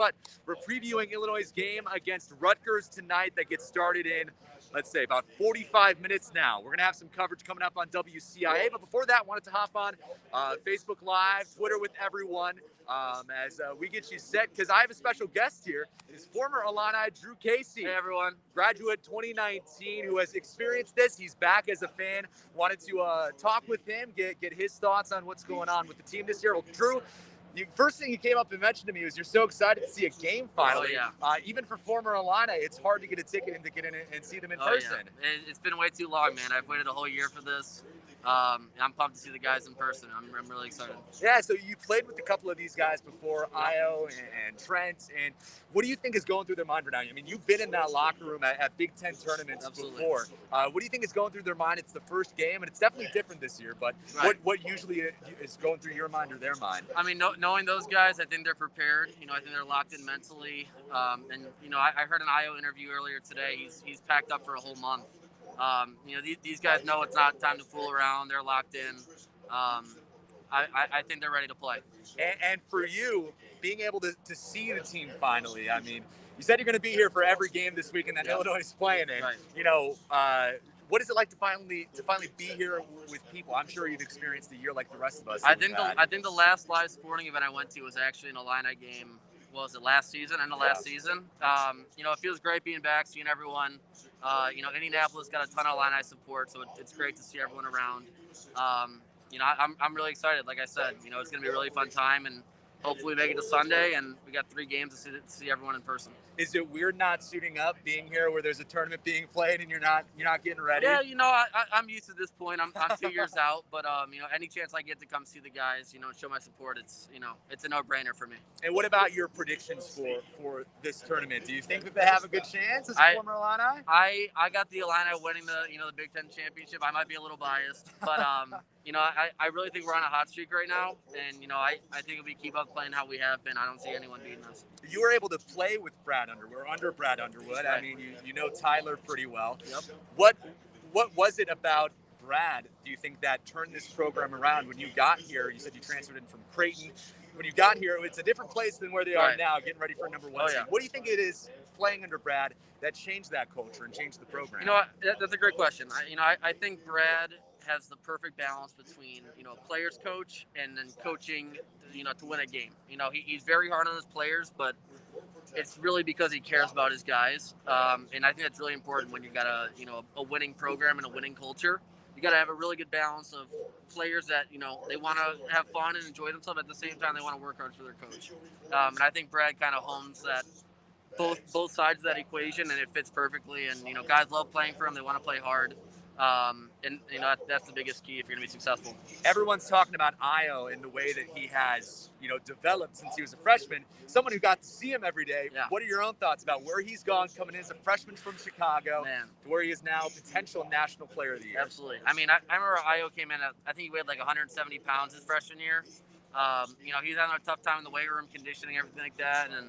But we're previewing Illinois' game against Rutgers tonight that gets started in, let's say, about 45 minutes now. We're going to have some coverage coming up on WCIA. But before that, wanted to hop on Facebook Live, Twitter with everyone as we get you set, because I have a special guest here. Is former Illini Drew Cayce. Hey, everyone. Graduate 2019 who has experienced this. He's back as a fan. Wanted to talk with him, get his thoughts on what's going on with the team this year. Well, Drew, first thing you came up and mentioned to me was you're so excited to see a game finally. Oh, yeah. Even for former Illini, it's hard to get a ticket and to get in and see them in person. Yeah. It's been way too long, man. I've waited a whole year for this. I'm pumped to see the guys in person. I'm really excited. Yeah, so you played with a couple of these guys before, Io and Trent, and what do you think is going through their mind right now? I mean, you've been in that locker room at Big Ten tournaments Absolutely. before. What do you think is going through their mind? It's the first game, and it's definitely different this year, but Right. what usually is going through your mind or their mind? I mean, knowing those guys, I think they're prepared. I think they're locked in mentally. And I heard an Io interview earlier today. He's packed up for a whole month. These guys know it's not time to fool around. They're locked in. I think they're ready to play. And for you, being able to see the team finally, I mean, you said you're going to be here for every game this weekend that Illinois is playing in. Right. What is it like to finally be here with people? I'm sure you've experienced the year like the rest of us. I think the last live sporting event I went to was actually an Illini game. What was it, last season? Last season. It feels great being back, seeing everyone. Indianapolis got a ton of Illini support, so it's great to see everyone around. I'm really excited. Like I said, it's going to be a really fun time, and hopefully make it to Sunday, and we got 3 games to see everyone in person. Is it weird not suiting up, being here where there's a tournament being played and you're not getting ready? Yeah, I'm used to this point. I'm 2 years out, but any chance I get to come see the guys, and show my support, it's a no-brainer for me. And what about your predictions for this tournament? Do you think that they have a good chance as a former Illini? I got the Illini winning the Big Ten championship. I might be a little biased, but I really think we're on a hot streak right now, and I think if we keep up playing how we have been, I don't see anyone beating us. You were able to play with Brad Underwood, or under Brad Underwood. Right. I mean, you know Tyler pretty well. Yep. What was it about Brad, do you think, that turned this program around? When you got here, you said you transferred in from Creighton. When you got here, it's a different place than where they are Right. now, getting ready for number 1 seed. Yeah. What do you think it is playing under Brad that changed that culture and changed the program? That's a great question. I think Brad has the perfect balance between players coach and then coaching to win a game. He's very hard on his players, but it's really because he cares about his guys, and I think that's really important when you got a winning program and a winning culture. You got to have a really good balance of players that they want to have fun and enjoy themselves, at the same time they want to work hard for their coach. And I think Brad kind of hones that both sides of that equation, and it fits perfectly. And guys love playing for him; they want to play hard. That's the biggest key if you're going to be successful. Everyone's talking about Io and the way that he has, developed since he was a freshman. Someone who got to see him every day. Yeah. What are your own thoughts about where he's gone coming in as a freshman from Chicago to where he is now potential National Player of the Year? Absolutely. I mean, I remember Io came in I think he weighed like 170 pounds his freshman year. He's having a tough time in the weight room, conditioning, everything like that. And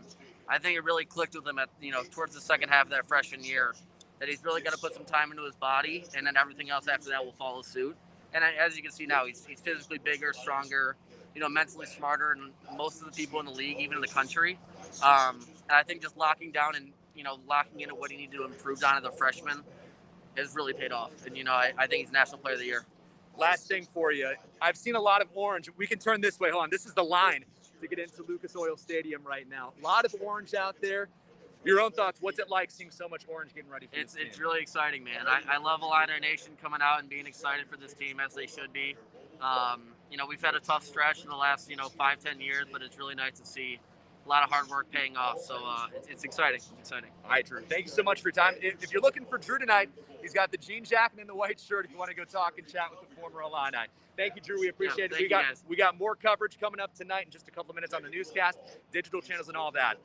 I think it really clicked with him at, towards the second half of that freshman year, that he's really got to put some time into his body, and then everything else after that will follow suit. And as you can see now, he's physically bigger, stronger, mentally smarter than most of the people in the league, even in the country. And I think just locking down and, locking into what he needed to improve on as a freshman has really paid off. And, I think he's National Player of the Year. Last thing for you. I've seen a lot of orange. We can turn this way. Hold on. This is the line to get into Lucas Oil Stadium right now. A lot of orange out there. Your own thoughts. What's it like seeing so much orange getting ready for this game? It's really exciting, man. I love Illini Nation coming out and being excited for this team, as they should be. We've had a tough stretch in the last 5-10 years, but it's really nice to see a lot of hard work paying off. So it's exciting. It's exciting. All right, Drew. Thank you so much for your time. If you're looking for Drew tonight, he's got the jean jacket and the white shirt if you want to go talk and chat with the former Illini. Thank you, Drew. We appreciate it. We got more coverage coming up tonight in just a couple of minutes on the newscast, digital channels, and all that.